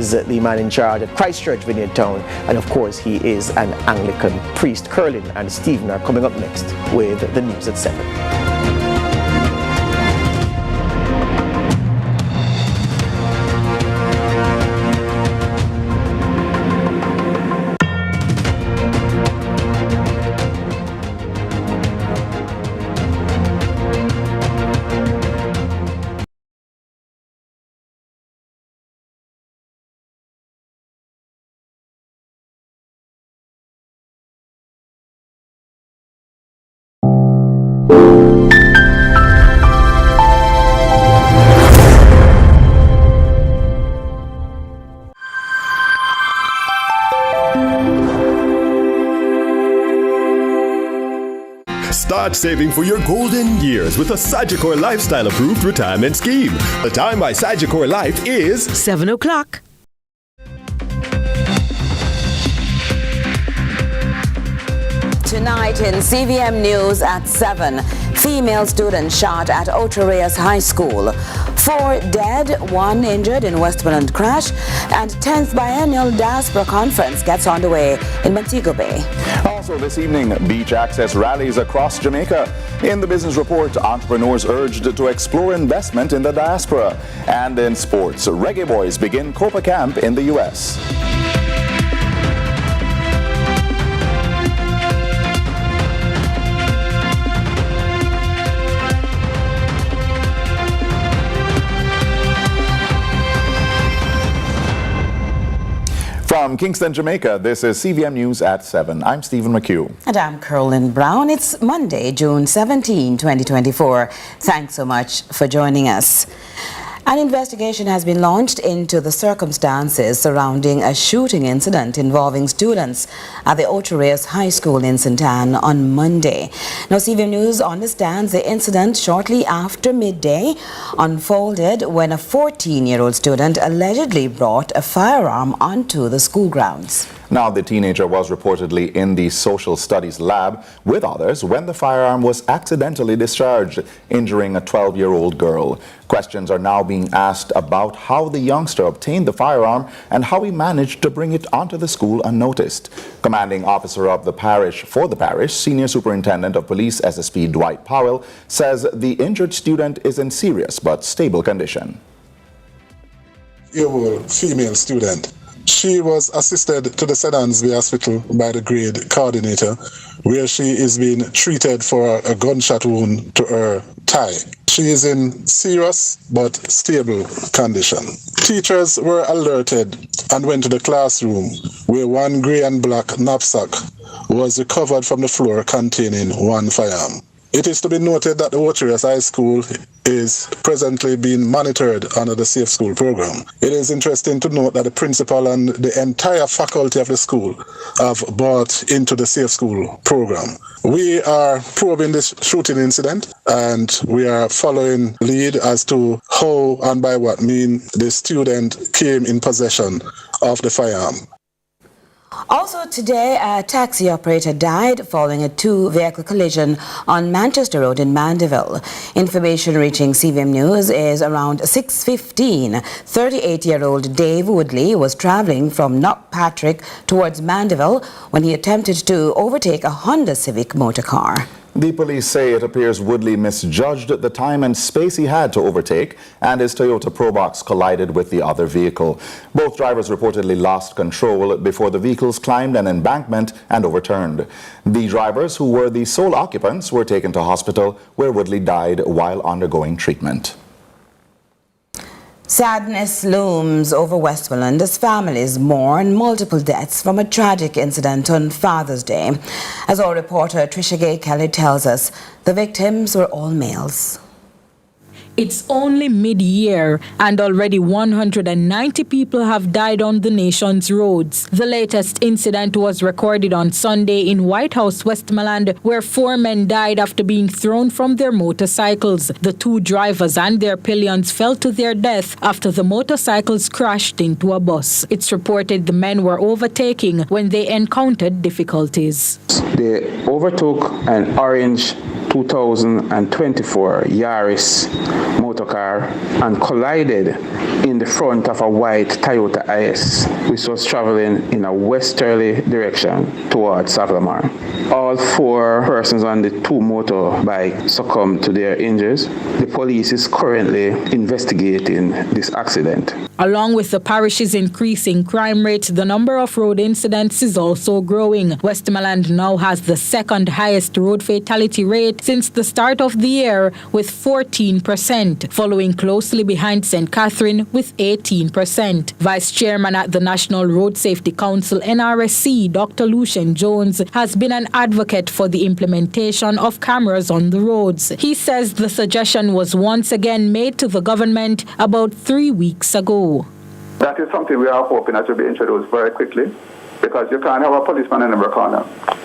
is the man in charge at Christchurch Vineyard Town, and of course he is an Anglican priest. Curlin and Stephen are coming up next with the news at 7. Start saving for your golden years with a Sagicor Lifestyle Approved Retirement Scheme. The time by Sagicor Life is 7 o'clock. Tonight in CVM News at 7, female student shot at Ocho Rios High School. 4 dead, 1 injured in Westmoreland crash, and 10th Biennial Diaspora Conference gets underway in Montego Bay. Also this evening, beach access rallies across Jamaica. In the business report, entrepreneurs urged to explore investment in the diaspora. And in sports, Reggae Boys begin Copa Camp in the U.S. From Kingston, Jamaica, this is CVM News at 7. I'm Stephen McHugh. And I'm Carolyn Brown. It's Monday, June 17, 2024. Thanks so much for joining us. An investigation has been launched into the circumstances surrounding a shooting incident involving students at the Ocho Rios High School in St. Ann on Monday. Now, CVM News understands the incident shortly after midday unfolded when a 14-year-old student allegedly brought a firearm onto the school grounds. Now, the teenager was reportedly in the social studies lab with others when the firearm was accidentally discharged, injuring a 12-year-old girl. Questions are now being asked about how the youngster obtained the firearm and how he managed to bring it onto the school unnoticed. Commanding officer of the parish for the parish, Senior Superintendent of Police SSP Dwight Powell, says the injured student is in serious but stable condition. Year-old female student. She was assisted to the St. Anne's Hospital by the grade coordinator, where she is being treated for a gunshot wound to her thigh. She is in serious but stable condition. Teachers were alerted and went to the classroom, where one grey and black knapsack was recovered from the floor containing one firearm. It is to be noted that the Ocho Rios High School is presently being monitored under the Safe School program. It is interesting to note that the principal and the entire faculty of the school have bought into the Safe School program. We are probing this shooting incident, and we are following lead as to how and by what means the student came in possession of the firearm. Also today, a taxi operator died following a 2-vehicle collision on Manchester Road in Mandeville. Information reaching CVM News is around 6:15. 38-year-old Dave Woodley was travelling from Knockpatrick towards Mandeville when he attempted to overtake a Honda Civic motor car. The police say it appears Woodley misjudged the time and space he had to overtake, and his Toyota Probox collided with the other vehicle. Both drivers reportedly lost control before the vehicles climbed an embankment and overturned. The drivers, who were the sole occupants, were taken to hospital, where Woodley died while undergoing treatment. Sadness looms over Westmoreland as families mourn multiple deaths from a tragic incident on Father's Day. As our reporter Trisha Gay Kelly tells us, the victims were all males. It's only mid-year and already 190 people have died on the nation's roads. The latest incident was recorded on Sunday in White House, Westmoreland, where 4 men died after being thrown from their motorcycles. The 2 drivers and their pillions fell to their death after the motorcycles crashed into a bus. It's reported the men were overtaking when they encountered difficulties. They overtook an orange 2024 Yaris motor car and collided in the front of a white Toyota IS, which was traveling in a westerly direction towards Sagamore. All 4 persons on the 2 motorbikes succumbed to their injuries. The police is currently investigating this accident. Along with the parish's increasing crime rate, the number of road incidents is also growing. Westmoreland now has the 2nd highest road fatality rate since the start of the year, with 14%, following closely behind St. Catherine with 18%. Vice Chairman at the National Road Safety Council, NRSC, Dr. Lucian Jones, has been an advocate for the implementation of cameras on the roads. He says the suggestion was once again made to the government about 3 weeks ago. That is something we are hoping that will be introduced very quickly, because you can't have a policeman in every corner,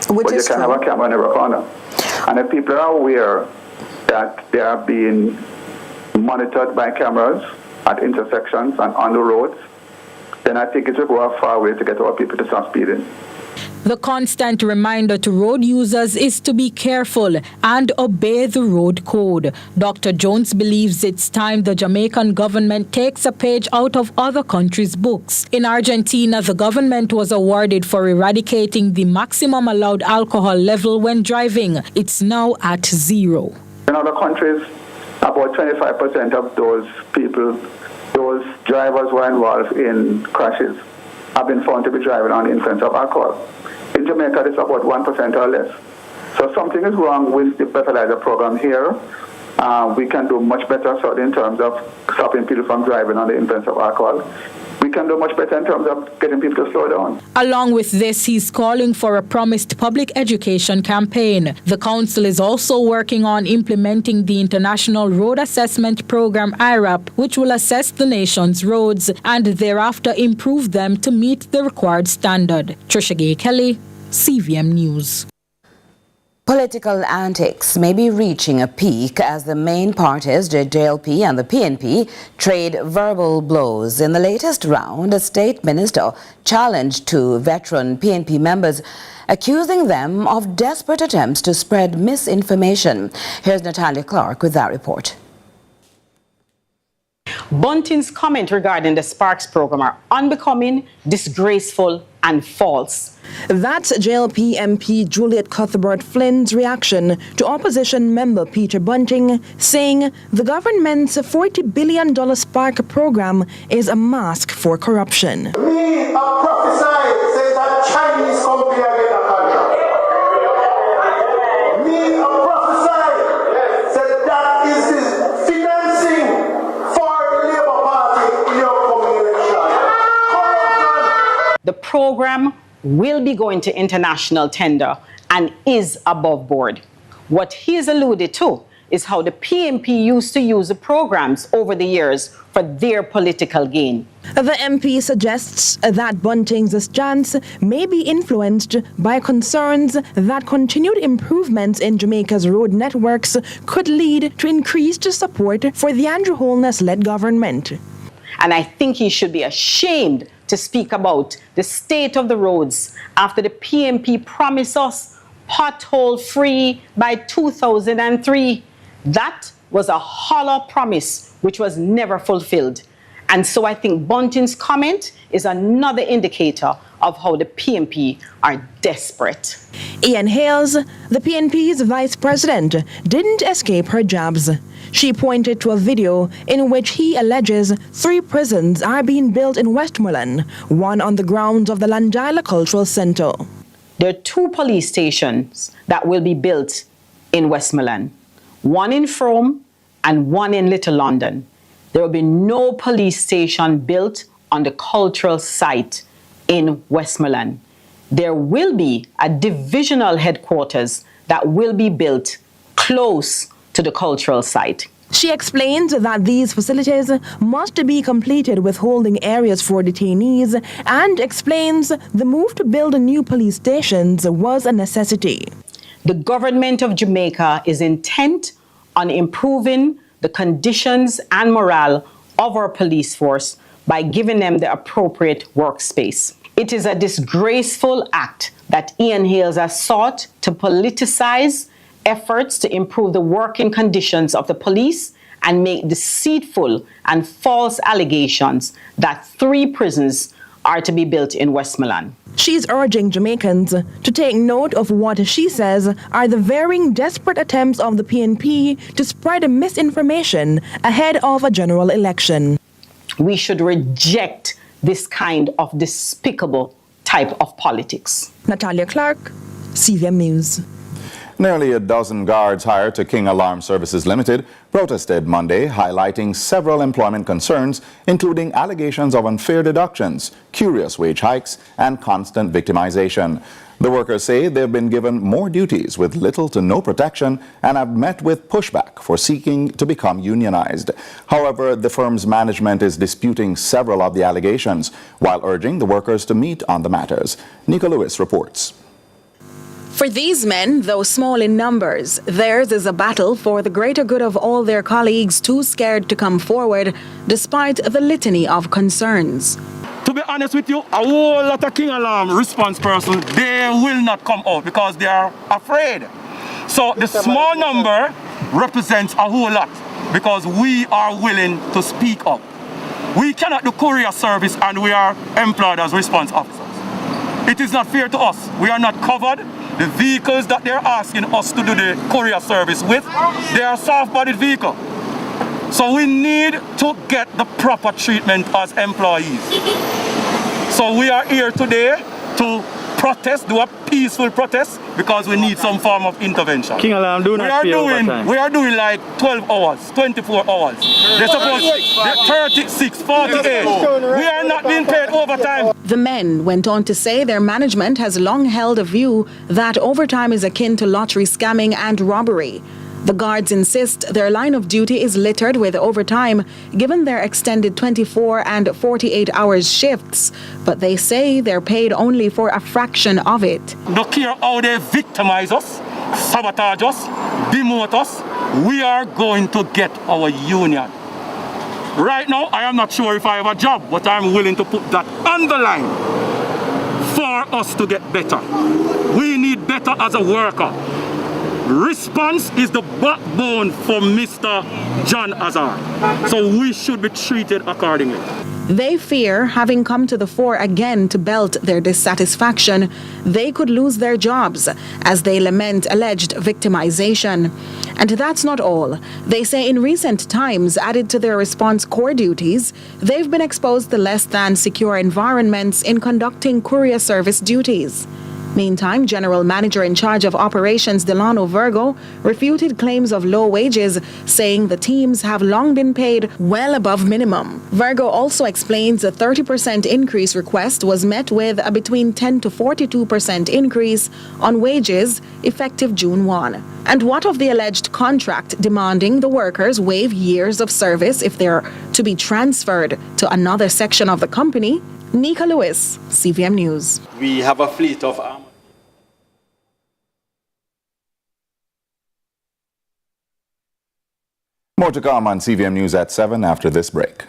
but you can have a camera in every corner. And if people are aware that they are being monitored by cameras at intersections and on the roads, then I think it will go a far way to get our people to stop speeding. The constant reminder to road users is to be careful and obey the road code. Dr. Jones believes it's time the Jamaican government takes a page out of other countries' books. In Argentina, the government was awarded for eradicating the maximum allowed alcohol level when driving. It's now at 0. In other countries, about 25% of those people, those drivers who are involved in crashes, have been found to be driving on the influence of alcohol. In Jamaica, it's about 1% or less. So something is wrong with the breathalyzer program here. We can do much better in terms of stopping people from driving on the influence of alcohol. We can do much better in terms of getting people to slow down. Along with this, he's calling for a promised public education campaign. The council is also working on implementing the International Road Assessment Program, IRAP, which will assess the nation's roads and thereafter improve them to meet the required standard. Trisha Gay Kelly, CVM News. Political antics may be reaching a peak as the main parties, the JLP and the PNP, trade verbal blows. In the latest round, a state minister challenged 2 veteran PNP members, accusing them of desperate attempts to spread misinformation. Here's Natalia Clark with that report. Bunting's comment regarding the Sparks program are unbecoming, disgraceful and false. That's JLP MP Juliet Cuthbert Flynn's reaction to opposition member Peter Bunting, saying the government's $40 billion Spark program is a mask for corruption. Me, a prophesy, says that Chinese company are getting a contract. Me, a prophesy, says that is the financing for the Labour Party in your coming election. The program will be going to international tender and is above board. What he's alluded to is how the PNP used to use the programs over the years for their political gain. The MP suggests that Bunting's stance may be influenced by concerns that continued improvements in Jamaica's road networks could lead to increased support for the Andrew Holness-led government. And I think he should be ashamed to speak about the state of the roads after the PNP promised us pothole-free by 2003. That was a hollow promise which was never fulfilled. And so I think Bunting's comment is another indicator of how the PNP are desperate. Ian Hales, the PNP's vice president, didn't escape her jabs. She pointed to a video in which he alleges 3 prisons are being built in Westmoreland, one on the grounds of the Landila Cultural Center. There are 2 police stations that will be built in Westmoreland, one in Frome and one in Little London. There will be no police station built on the cultural site in Westmoreland. There will be a divisional headquarters that will be built close to the cultural site. She explains that these facilities must be completed with holding areas for detainees and explains the move to build new police stations was a necessity. The government of Jamaica is intent on improving the conditions and morale of our police force by giving them the appropriate workspace. It is a disgraceful act that Ian Hales has sought to politicize efforts to improve the working conditions of the police and make deceitful and false allegations that 3 prisons are to be built in Westmoreland. She's urging Jamaicans to take note of what she says are the varying desperate attempts of the PNP to spread misinformation ahead of a general election. We should reject this kind of despicable type of politics. Natalia Clark, CVM News. Nearly a dozen guards hired to King Alarm Services Limited protested Monday, highlighting several employment concerns, including allegations of unfair deductions, curious wage hikes, and constant victimization. The workers say they've been given more duties with little to no protection and have met with pushback for seeking to become unionized. However, the firm's management is disputing several of the allegations, while urging the workers to meet on the matters. Nika Lewis reports. For these men, though small in numbers, theirs is a battle for the greater good of all their colleagues too scared to come forward, despite the litany of concerns. To be honest with you, a whole lot of King Alarm response persons, they will not come out because they are afraid. So the small number represents a whole lot because we are willing to speak up. We cannot do courier service and we are employed as response officers. It is not fair to us. We are not covered. The vehicles that they're asking us to do the courier service with, they are soft-bodied vehicles. So we need to get the proper treatment as employees. So we are here today to protest, do a peaceful protest, because we need some form of intervention. King Alarm, do not pay overtime. We are doing like 12 hours, 24 hours. They're supposed 36, 48. We are not being paid overtime. The men went on to say their management has long held a view that overtime is akin to lottery scamming and robbery. The guards insist their line of duty is littered with overtime, given their extended 24 and 48 hours shifts, but they say they're paid only for a fraction of it. Look here how they victimize us, sabotage us, demote us. We are going to get our union. Right now, I am not sure if I have a job, but I'm willing to put that on the line for us to get better. We need better as a worker. Response is the backbone for Mr. John Azar, so we should be treated accordingly. They fear, having come to the fore again to belt their dissatisfaction, they could lose their jobs as they lament alleged victimization. And that's not all. They say in recent times, added to their response core duties, they've been exposed to less than secure environments in conducting courier service duties. Meantime, General Manager in charge of operations Delano Virgo refuted claims of low wages, saying the teams have long been paid well above minimum. Virgo also explains a 30% increase request was met with a between 10 to 42% increase on wages effective June 1. And what of the alleged contract demanding the workers waive years of service if they're to be transferred to another section of the company? Nika Lewis, CVM News. We have a fleet of armor. More to come on CVM News at 7 after this break.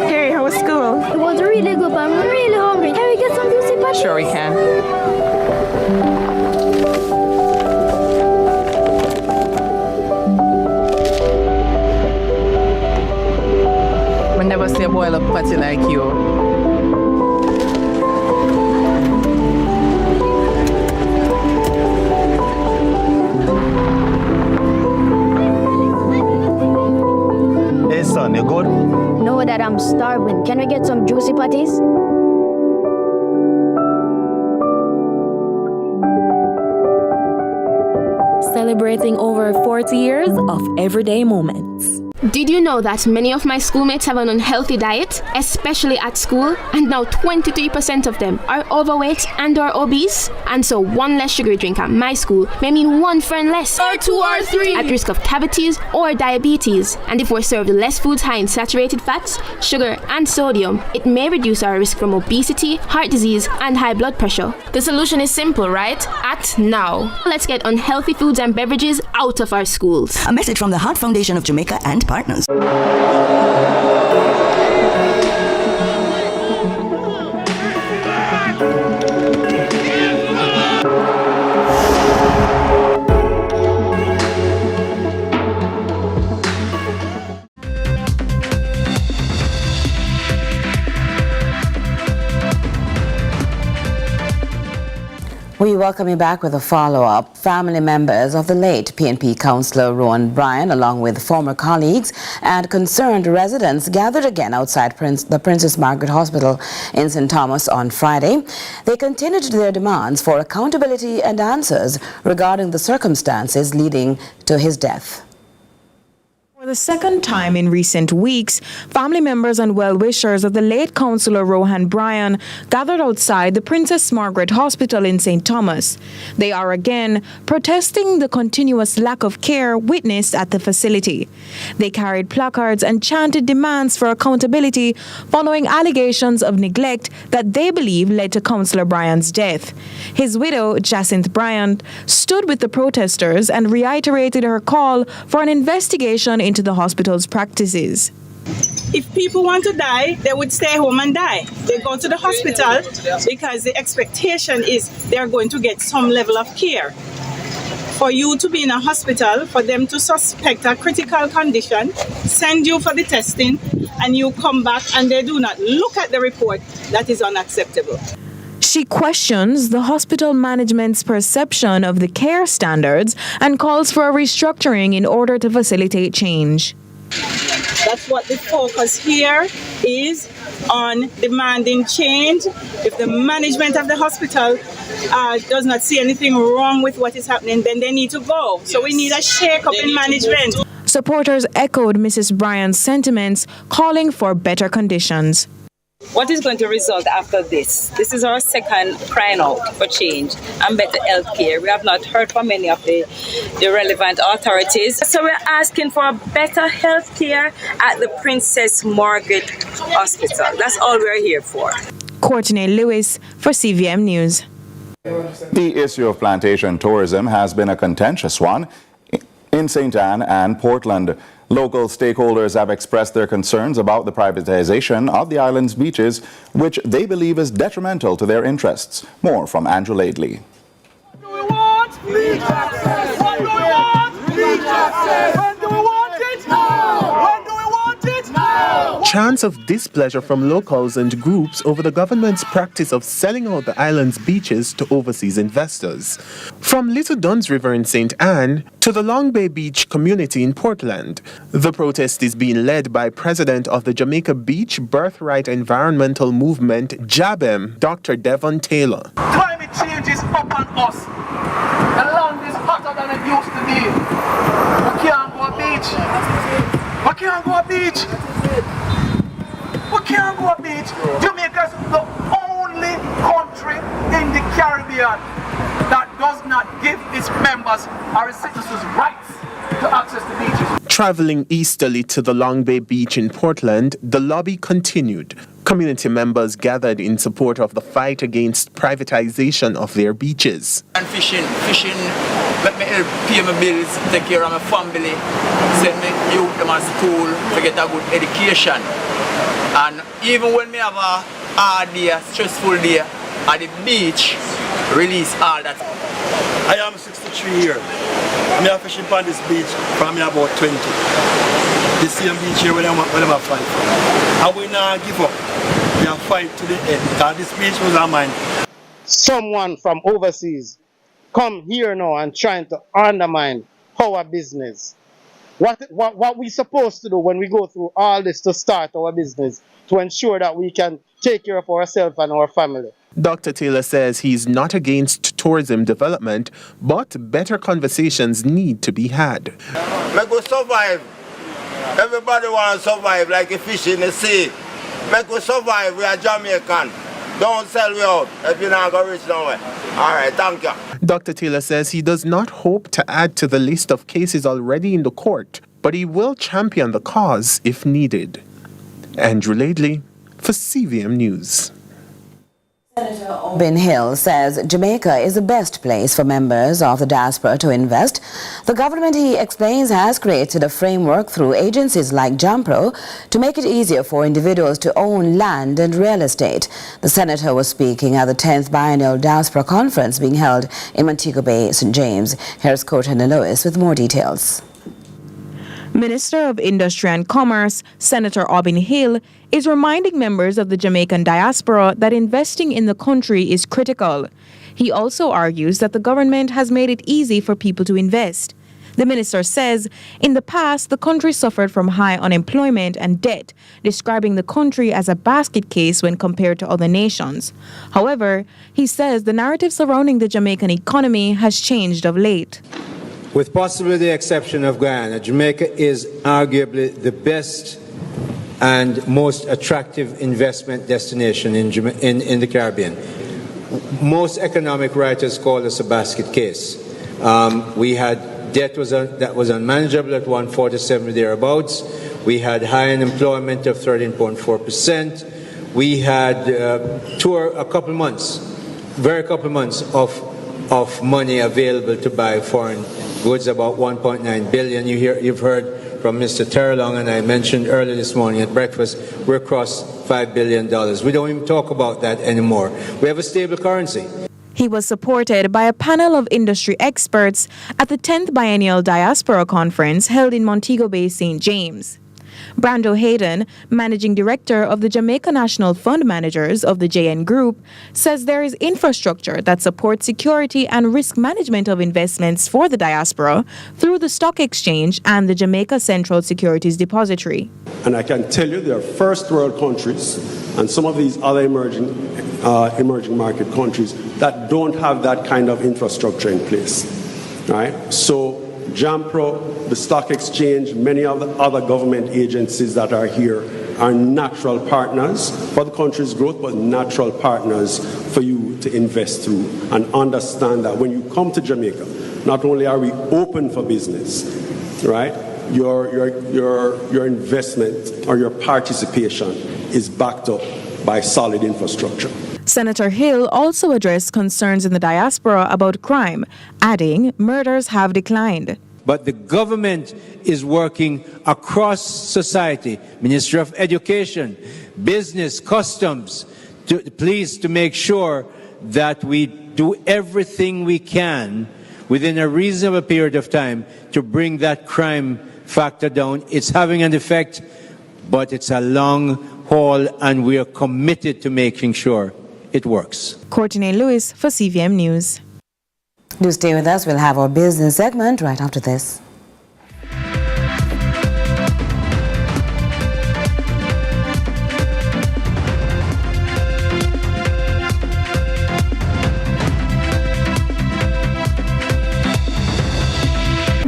Hey, how was school? It was really good, but I'm really hungry. Can we get some juicy patties? Sure we can. Never see a boil up patty like you. Hey son, you good? No, Dad, I'm starving. Can we get some juicy patties? Celebrating over 40 years of everyday moments. Did you know that many of my schoolmates have an unhealthy diet, especially at school, and now 23% of them are overweight and or obese? And so one less sugary drink at my school may mean one friend less, or 2 or 3, at risk of cavities or diabetes. And if we're served less foods high in saturated fats, sugar and sodium, it may reduce our risk from obesity, heart disease and high blood pressure. The solution is simple, right? Act now. Let's get unhealthy foods and beverages out of our schools. A message from the Heart Foundation of Jamaica and partners. We welcome you back with a follow-up. Family members of the late PNP councillor Rowan Bryan, along with former colleagues and concerned residents, gathered again outside the Princess Margaret Hospital in St. Thomas on Friday. They continued their demands for accountability and answers regarding the circumstances leading to his death. For the second time in recent weeks, family members and well-wishers of the late councillor Rowan Bryan gathered outside the Princess Margaret Hospital in St. Thomas. They are again protesting the continuous lack of care witnessed at the facility. They carried placards and chanted demands for accountability following allegations of neglect that they believe led to Councillor Bryan's death. His widow, Jacinth Bryan, stood with the protesters and reiterated her call for an investigation into the hospital's practices. If people want to die, they would stay home and die. They go to the hospital because the expectation is they're going to get some level of care. For you to be in a hospital, for them to suspect a critical condition, send you for the testing, and you come back and they do not look at the report, that is unacceptable. She questions the hospital management's perception of the care standards and calls for a restructuring in order to facilitate change. That's what the focus here is on, demanding change. If the management of the hospital does not see anything wrong with what is happening, then they need to go. So we need a shake-up in management. Supporters echoed Mrs. Bryan's sentiments, calling for better conditions. What is going to result after this? This is our second crying out for change and better health care. We have not heard from any of the relevant authorities. So we're asking for better health care at the Princess Margaret Hospital. That's all we're here for. Courtney Lewis for CVM News. The issue of plantation tourism has been a contentious one in St. Anne and Portland. Local stakeholders have expressed their concerns about the privatization of the island's beaches, which they believe is detrimental to their interests. More from Andrew Laidley. What do we want? Beach access! What do we want? Beach access! When do we want it? Now! When do we want it? Now! Chants of displeasure from locals and groups over the government's practice of selling out the island's beaches to overseas investors. From Little Duns River in St. Anne to the Long Bay Beach community in Portland, the protest is being led by President of the Jamaica Beach Birthright Environmental Movement, JABEM, Dr. Devon Taylor. Climate change is up on us. The land is hotter than it used to be. We can't go a beach. We can't go a beach. We can't go a beach. Jamaica is the only country in the Caribbean that does not give its members or its citizens rights to access the beaches. Traveling easterly to the Long Bay Beach in Portland, the lobby continued. Community members gathered in support of the fight against privatization of their beaches. And fishing, let me help pay my bills, take care of my family, send me youth them to school to get a good education. And even when we have a hard day, a stressful day, at the beach, release all that. I am 63 years. I am fishing on this beach from me about 20. The same beach here when I'm fight for. I will not give up. We are fight to the end because this beach was our mine. Someone from overseas come here now and trying to undermine our business. What we supposed to do when we go through all this to start our business to ensure that we can take care of ourselves and our family. Dr. Taylor says he's not against tourism development, but better conversations need to be had. Make we survive. Everybody wants to survive like a fish in the sea. Make we survive. We are Jamaican. Don't sell me out if you're not going to reach nowhere. All right, thank you. Dr. Taylor says he does not hope to add to the list of cases already in the court, but he will champion the cause if needed. Andrew Laidley for CVM News. Ben Hill says Jamaica is the best place for members of the diaspora to invest. The government, he explains, has created a framework through agencies like Jamaicans to make it easier for individuals to own land and real estate. The senator was speaking at the 10th Biennial Diaspora Conference being held in Montego Bay, St. James. Here's Courtney Lewis with more details. Minister of Industry and Commerce, Senator Ben Hill, is reminding members of the Jamaican diaspora that investing in the country is critical. He also argues that the government has made it easy for people to invest. The minister says, in the past, the country suffered from high unemployment and debt, describing the country as a basket case when compared to other nations. However, he says the narrative surrounding the Jamaican economy has changed of late. With possibly the exception of Guyana, Jamaica is arguably the best and most attractive investment destination in the Caribbean. Most economic writers call this a basket case. We had debt that was unmanageable at 147 thereabouts. We had high unemployment of 13.4%. We had a couple months of money available to buy foreign goods, about 1.9 billion. You've heard from Mr. Terrelong, and I mentioned earlier this morning at breakfast, we're across $5 billion. We don't even talk about that anymore. We have a stable currency. He was supported by a panel of industry experts at the 10th Biennial Diaspora Conference held in Montego Bay, St. James. Brando Hayden, Managing Director of the Jamaica National Fund Managers of the JN Group, says there is infrastructure that supports security and risk management of investments for the diaspora through the stock exchange and the Jamaica Central Securities Depository. And I can tell you there are first world countries and some of these other emerging market countries that don't have that kind of infrastructure in place. Right? So JAMPRO, the stock exchange, many of the other government agencies that are here are natural partners for the country's growth, but natural partners for you to invest through and understand that when you come to Jamaica, not only are we open for business, right? Your investment or your participation is backed up by solid infrastructure. Senator Hill also addressed concerns in the diaspora about crime, adding murders have declined. But the government is working across society, Ministry of Education, Business, Customs, to make sure that we do everything we can within a reasonable period of time to bring that crime factor down. It's having an effect, but it's a long haul, and we are committed to making sure it works. Courtney Lewis for CVM News. Do stay with us. We'll have our business segment right after this.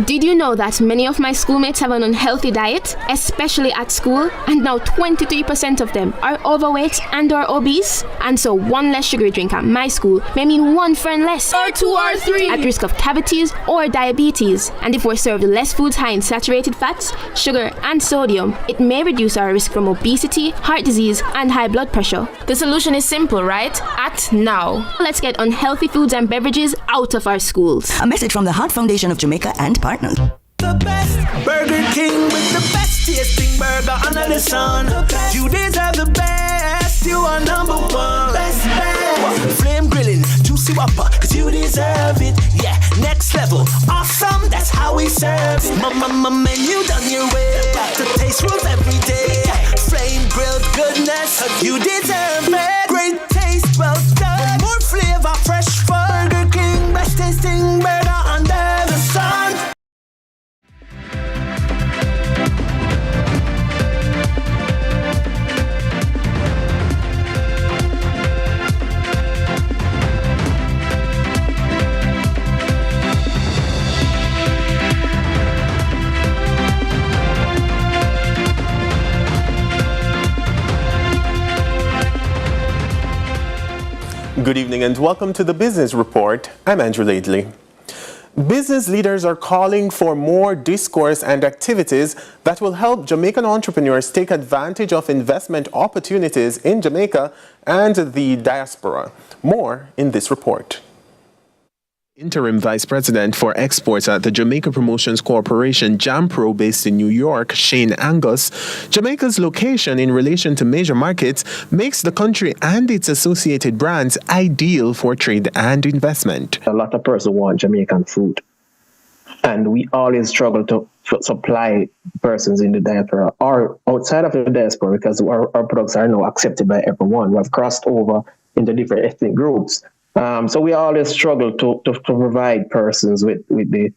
Did you know that many of my schoolmates have an unhealthy diet, especially at school, and now 23% of them are overweight and or obese? And so one less sugary drink at my school may mean one friend less, or two or three, at risk of cavities or diabetes. And if we're served less foods high in saturated fats, sugar and sodium, it may reduce our risk from obesity, heart disease and high blood pressure. The solution is simple, right? Act now. Let's get unhealthy foods and beverages out of our schools. A message from the Heart Foundation of Jamaica and partners. The best Burger King with the best tasting burger under the sun. You deserve the best. You are number one. Best. Flame grilling, juicy whopper, cause you deserve it. Yeah, next level, awesome. That's how we serve it. Mama menu done your way. Got to taste rules every day. Flame grilled goodness, you deserve it. Great taste, well done. More flavor, fresh fun. Burger King, best tasting burger under the sun. Good evening and welcome to the Business Report. I'm Andrew Laidley. Business leaders are calling for more discourse and activities that will help Jamaican entrepreneurs take advantage of investment opportunities in Jamaica and the diaspora. More in this report. Interim Vice President for Exports at the Jamaica Promotions Corporation, JAMPRO, based in New York, Shane Angus, Jamaica's location in relation to major markets makes the country and its associated brands ideal for trade and investment. A lot of persons want Jamaican food, and we always struggle to supply persons in the diaspora or outside of the diaspora because our products are now accepted by everyone. We have crossed over into different ethnic groups. So we always struggle to provide persons with the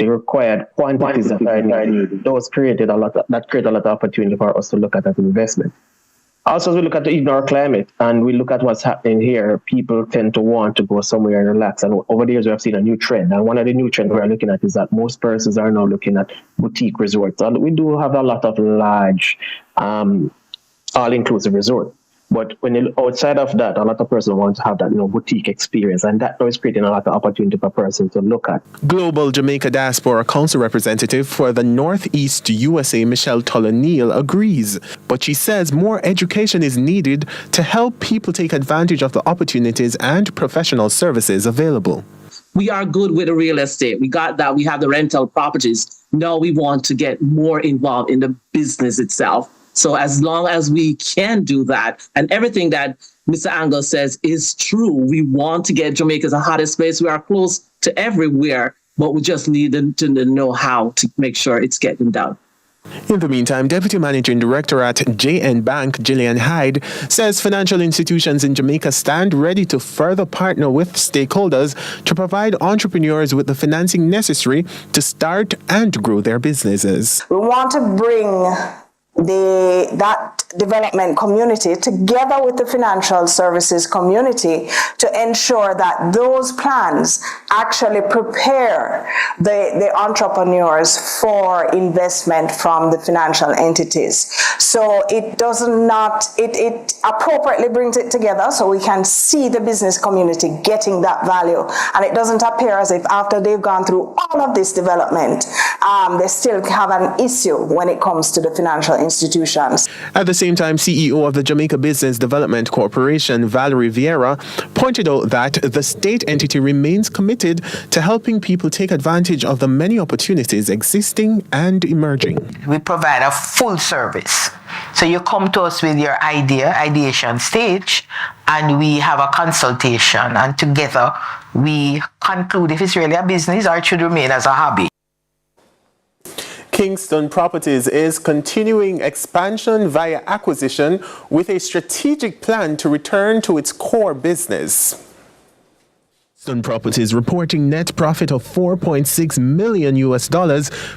required quantities that are needed. Those created a lot of opportunity for us to look at that investment. Also, as we look at even our climate and we look at what's happening here, people tend to want to go somewhere and relax. And over the years, we have seen a new trend. And one of the new trends we're looking at is that most persons are now looking at boutique resorts. And we do have a lot of large, all-inclusive resorts. But when you, outside of that, a lot of persons want to have that, boutique experience, and that is creating a lot of opportunity for persons to look at. Global Jamaica Diaspora Council representative for the Northeast USA, Michelle Tolonil, agrees, but she says more education is needed to help people take advantage of the opportunities and professional services available. We are good with the real estate. We got that. We have the rental properties. Now we want to get more involved in the business itself. So as long as we can do that, and everything that Mr. Angle says is true, we want to get Jamaica as the hottest place. We are close to everywhere, but we just need to know how to make sure it's getting done. In the meantime, Deputy Managing Director at JN Bank, Gillian Hyde, says financial institutions in Jamaica stand ready to further partner with stakeholders to provide entrepreneurs with the financing necessary to start and grow their businesses. We want to bring that development community together with the financial services community to ensure that those plans actually prepare the entrepreneurs for investment from the financial entities. So it appropriately brings it together so we can see the business community getting that value, and it doesn't appear as if after they've gone through all of this development, they still have an issue when it comes to the financial institutions. At the same time, CEO of the Jamaica Business Development Corporation, Valerie Vieira, pointed out that the state entity remains committed to helping people take advantage of the many opportunities existing and emerging. We provide a full service. So you come to us with your ideation stage, and we have a consultation, and together we conclude if it's really a business or it should remain as a hobby. Kingston Properties is continuing expansion via acquisition with a strategic plan to return to its core business. Kingston Properties reporting net profit of $4.6 million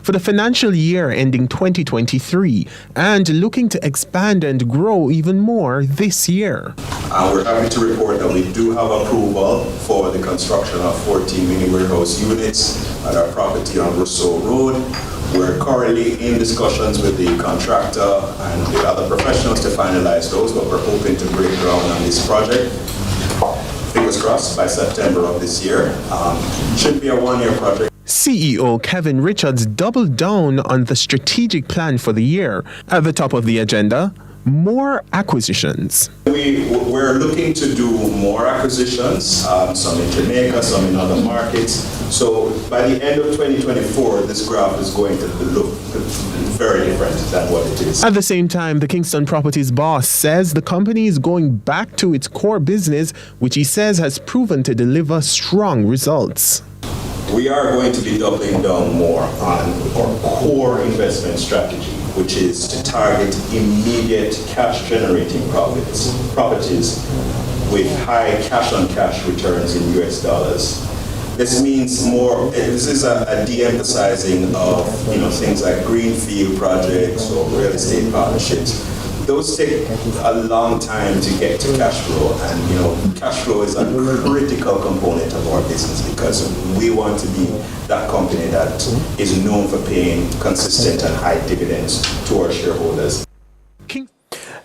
for the financial year ending 2023 and looking to expand and grow even more this year. We're happy to report that we do have approval for the construction of 14 mini warehouse units at our property on Rousseau Road. We're currently in discussions with the contractor and the other professionals to finalize those, but we're hoping to break ground on this project. Fingers crossed by September of this year. Should be a one-year project. CEO Kevin Richards doubled down on the strategic plan for the year. At the top of the agenda, more acquisitions. We're looking to do more acquisitions, some in Jamaica, some in other markets. So by the end of 2024, this graph is going to look very different than what it is. At the same time, the Kingston Properties boss says the company is going back to its core business, which he says has proven to deliver strong results. We are going to be doubling down more on our core investment strategy, which is to target immediate cash-generating properties with high cash-on-cash returns in US dollars. This means more. This is a de-emphasizing of things like greenfield projects or real estate partnerships. Those take a long time to get to cash flow, and cash flow is a critical component of our business because we want to be that company that is known for paying consistent and high dividends to our shareholders.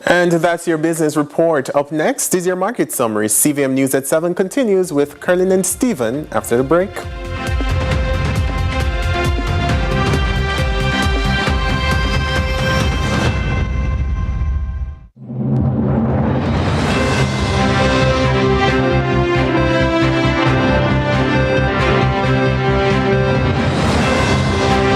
And that's your business report. Up next is your market summary. CVM News at 7 continues with Curlin and Stephen after the break.